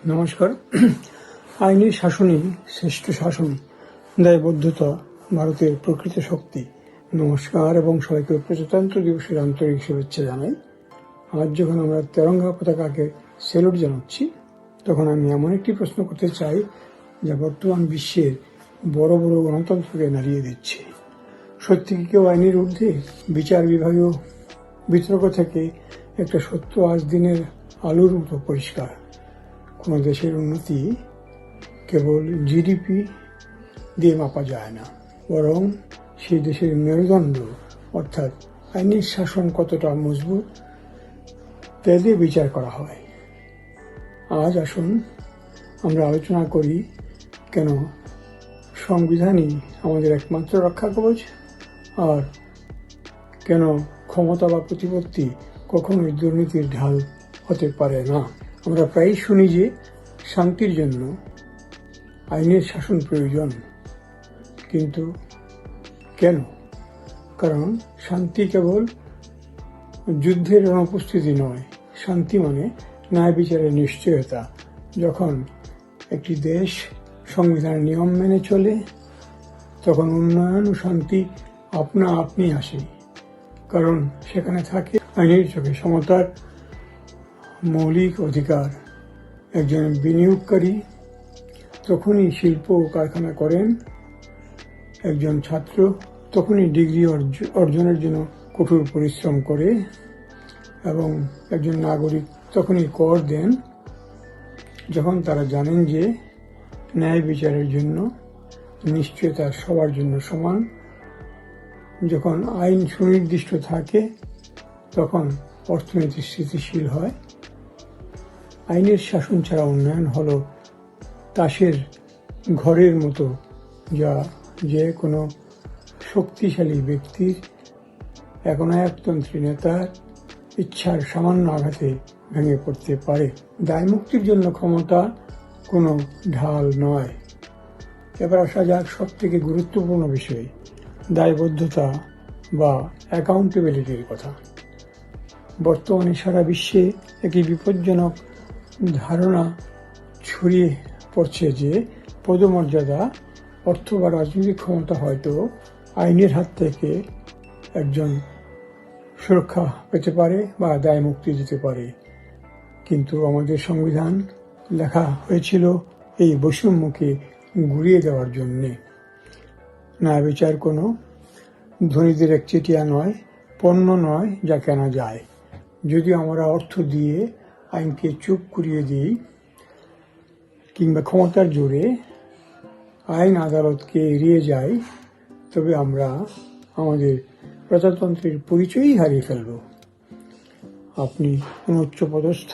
নমস্কার। আইনের শাসনই শ্রেষ্ঠ শাসন, দায়বদ্ধতা ভারতের প্রকৃত শক্তি। নমস্কার এবং সবাইকে প্রজাতন্ত্র দিবসের আন্তরিক শুভেচ্ছা জানাই। আজ যখন আমরা তেরঙ্গা পতাকাকে স্যালুট জানাচ্ছি, তখন আমি এমন একটি প্রশ্ন করতে চাই যা বর্তমান বিশ্বের বড় বড় গণতন্ত্রকে নাড়িয়ে দিচ্ছে। সত্যি কি কেউ আইনের ঊর্ধ্বে? বিচার বিভাগীয় বিতর্ক থেকে একটা সত্য আজ দিনের আলোর মতো পরিষ্কার। কোনো দেশের উন্নতি কেবল জিডিপি দিয়ে মাপা যায় না, বরং সেই দেশের মেরুদণ্ড অর্থাৎ আইনের শাসন কতটা মজবুত তা দিয়ে বিচার করা হয়। আজ আসুন আমরা আলোচনা করি কেন সংবিধানই আমাদের একমাত্র রক্ষা কবচ, আর কেন ক্ষমতা বা প্রতিপত্তি কখনোই দুর্নীতির ঢাল হতে পারে না। আমরা প্রায়ই শুনি যে শান্তির জন্য আইনের শাসন প্রয়োজন, কিন্তু কেন? কারণ শান্তি কেবল যুদ্ধের অনুপস্থিতি নয়, শান্তি মানে ন্যায় বিচারের নিশ্চয়তা। যখন একটি দেশ সংবিধানের নিয়ম মেনে চলে, তখন উন্নয়ন ও শান্তি আপনা আপনি আসে, কারণ সেখানে থাকে আইনের চোখে সমতার মৌলিক অধিকার। একজন বিনিয়োগকারী তখনই শিল্প ও কারখানা করেন, একজন ছাত্র তখনই ডিগ্রি অর্জনের জন্য কঠোর পরিশ্রম করে, এবং একজন নাগরিক তখনই কর দেন যখন তারা জানেন যে ন্যায় বিচারের জন্য নিশ্চয়তা সবার জন্য সমান। যখন আইন সুনির্দিষ্ট থাকে, তখন অর্থনীতি স্থিতিশীল হয়। আইনের শাসন ছাড়া উন্নয়ন হলো তাসের ঘরের মতো, যা যে কোনো শক্তিশালী ব্যক্তির একনায়কতন্ত্রী নেতার ইচ্ছার সামান্য আঘাতে ভেঙে পড়তে পারে। দায়মুক্তির জন্য ক্ষমতা কোনো ঢাল নয়। এবার আসা যাক সব থেকে গুরুত্বপূর্ণ বিষয়, দায়বদ্ধতা বা অ্যাকাউন্টেবিলিটির কথা। বর্তমানে সারা বিশ্বে একটি বিপজ্জনক ধারণা ছড়িয়ে পড়ছে যে পদমর্যাদা, অর্থ বা রাজনৈতিক ক্ষমতা হয়তো আইনের হাত থেকে একজন সুরক্ষা পেতে পারে বা দায় মুক্তি দিতে পারে। কিন্তু আমাদের সংবিধান লেখা হয়েছিল এই বৈষম্যকে গুড়িয়ে দেওয়ার জন্যে। ন্যায় বিচার কোনো ধনীদের একচেটিয়া নয়, পণ্য নয় যা কেনা যায়। যদি আমরা অর্থ দিয়ে আইনকে চুপ করিয়ে দিই, কিংবা ক্ষমতার জোরে আইন আদালতকে এড়িয়ে যাই, তবে আমরা আমাদের প্রজাতন্ত্রের পরিচয়ই হারিয়ে ফেলব। আপনি কোন উচ্চপদস্থ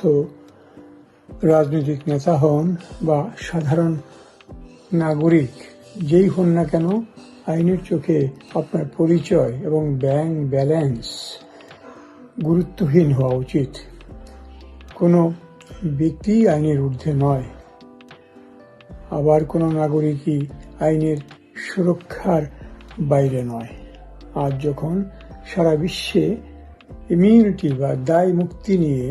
রাজনৈতিক নেতা হন বা সাধারণ নাগরিক, যেই হন না কেন, আইনের চোখে আপনার পরিচয় এবং ব্যাংক ব্যালেন্স গুরুত্বহীন হওয়া উচিত। কোনো ব্যক্তি আইনের ঊর্ধ্বে নয়, আবার কোনো নাগরিকই আইনের সুরক্ষার বাইরে নয়। আজ যখন সারা বিশ্বে ইমিউনিটি বা দায় মুক্তি নিয়ে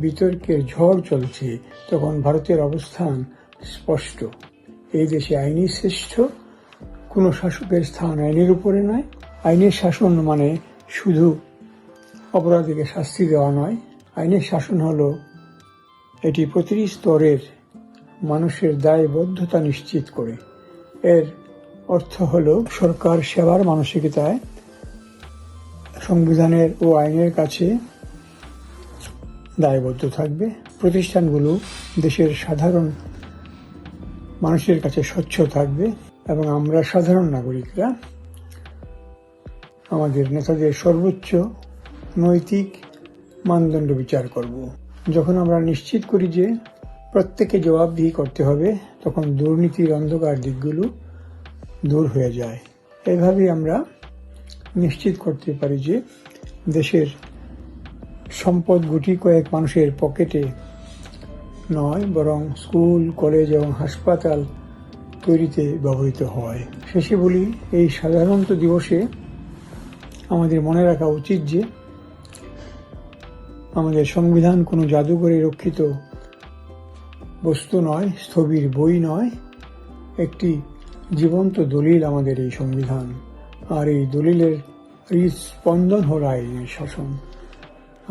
বিতর্কের ঝড় চলছে, তখন ভারতের অবস্থান স্পষ্ট। এই দেশে আইনই শ্রেষ্ঠ, কোনো শাসকের স্থান আইনের উপরে নয়। আইনের শাসন মানে শুধু অপরাধীকে শাস্তি দেওয়া নয়। আইনের শাসন হলো এটি প্রতিটি স্তরের মানুষের দায়বদ্ধতা নিশ্চিত করে। এর অর্থ হলো সরকার সেবার মানসিকতায় সংবিধানের ও আইনের কাছে দায়বদ্ধ থাকবে। প্রতিষ্ঠানগুলো দেশের সাধারণ মানুষের কাছে স্বচ্ছ থাকবে, এবং আমরা সাধারণ নাগরিকরা আমাদের নেতাদের সর্বোচ্চ নৈতিক মানদণ্ড বিচার করব। যখন আমরা নিশ্চিত করি যে প্রত্যেককে জবাবদিহি করতে হবে, তখন দুর্নীতির অন্ধকার দিকগুলো দূর হয়ে যায়। এভাবেই আমরা নিশ্চিত করতে পারি যে দেশের সম্পদ গুটি কয়েক মানুষের পকেটে নয়, বরং স্কুল, কলেজ এবং হাসপাতাল তৈরিতে ব্যবহৃত হয়। শেষে বলি, এই সাধারণত দিবসে আমাদের মনে রাখা উচিত যে আমাদের সংবিধান কোনো জাদুঘরে রক্ষিত বস্তু নয়, স্থবির বই নয়, একটি জীবন্ত দলিল আমাদের এই সংবিধান। আর এই দলিলের হৃদস্পন্দন হল আইনের শাসন।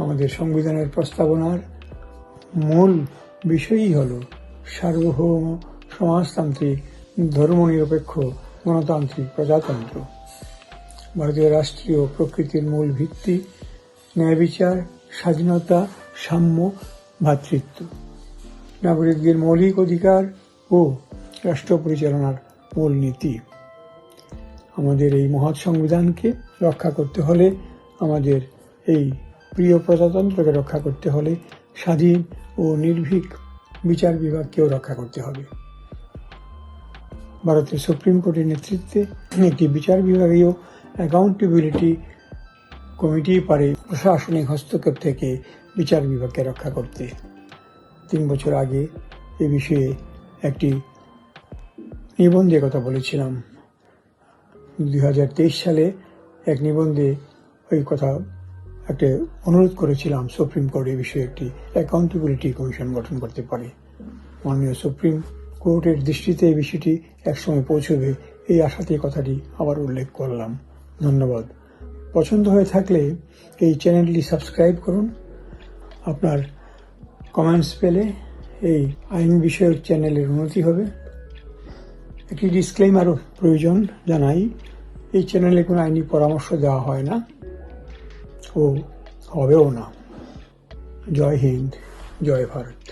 আমাদের সংবিধানের প্রস্তাবনার মূল বিষয়ই হল সার্বভৌম সমাজতান্ত্রিক ধর্মনিরপেক্ষ গণতান্ত্রিক প্রজাতন্ত্র। ভারতীয় রাষ্ট্রীয় প্রকৃতির মূল ভিত্তি ন্যায় বিচার, স্বাধীনতা, সাম্য, ভ্রাতৃত্ব, নাগরিকদের মৌলিক অধিকার ও রাষ্ট্র পরিচালনার মূল নীতি। আমাদের এই মহৎ সংবিধানকে রক্ষা করতে হলে, আমাদের এই প্রিয় প্রজাতন্ত্রকে রক্ষা করতে হলে স্বাধীন ও নির্ভীক বিচার বিভাগকেও রক্ষা করতে হবে। ভারতের সুপ্রিম কোর্টের নেতৃত্বে একটি বিচার বিভাগীয় অ্যাকাউন্টেবিলিটি কমিটি পারে প্রশাসনিক হস্তক্ষেপ থেকে বিচার বিভাগকে রক্ষা করতে। 3 বছর আগে এ বিষয়ে একটি নিবন্ধে কথা বলেছিলাম। 2023 সালে এক নিবন্ধে ওই কথা একটা অনুরোধ করেছিলাম সুপ্রিম কোর্ট এই বিষয়ে একটি অ্যাকাউন্টেবিলিটি কমিশন গঠন করতে পারে। মাননীয় সুপ্রিম কোর্টের দৃষ্টিতে এই বিষয়টি একসময় পৌঁছবে, এই আশাতে কথাটি আবার উল্লেখ করলাম। ধন্যবাদ। পছন্দ হয়ে থাকলে এই চ্যানেলটি সাবস্ক্রাইব করুন। আপনার কমেন্টস পেলে এই আইন বিষয়ক চ্যানেলের উন্নতি হবে। একটি ডিসক্লেইমারও প্রয়োজন জানাই, এই চ্যানেলে কোনো আইনি পরামর্শ দেওয়া হয় না ও হবেও না। জয় হিন্দ, জয় ভারত।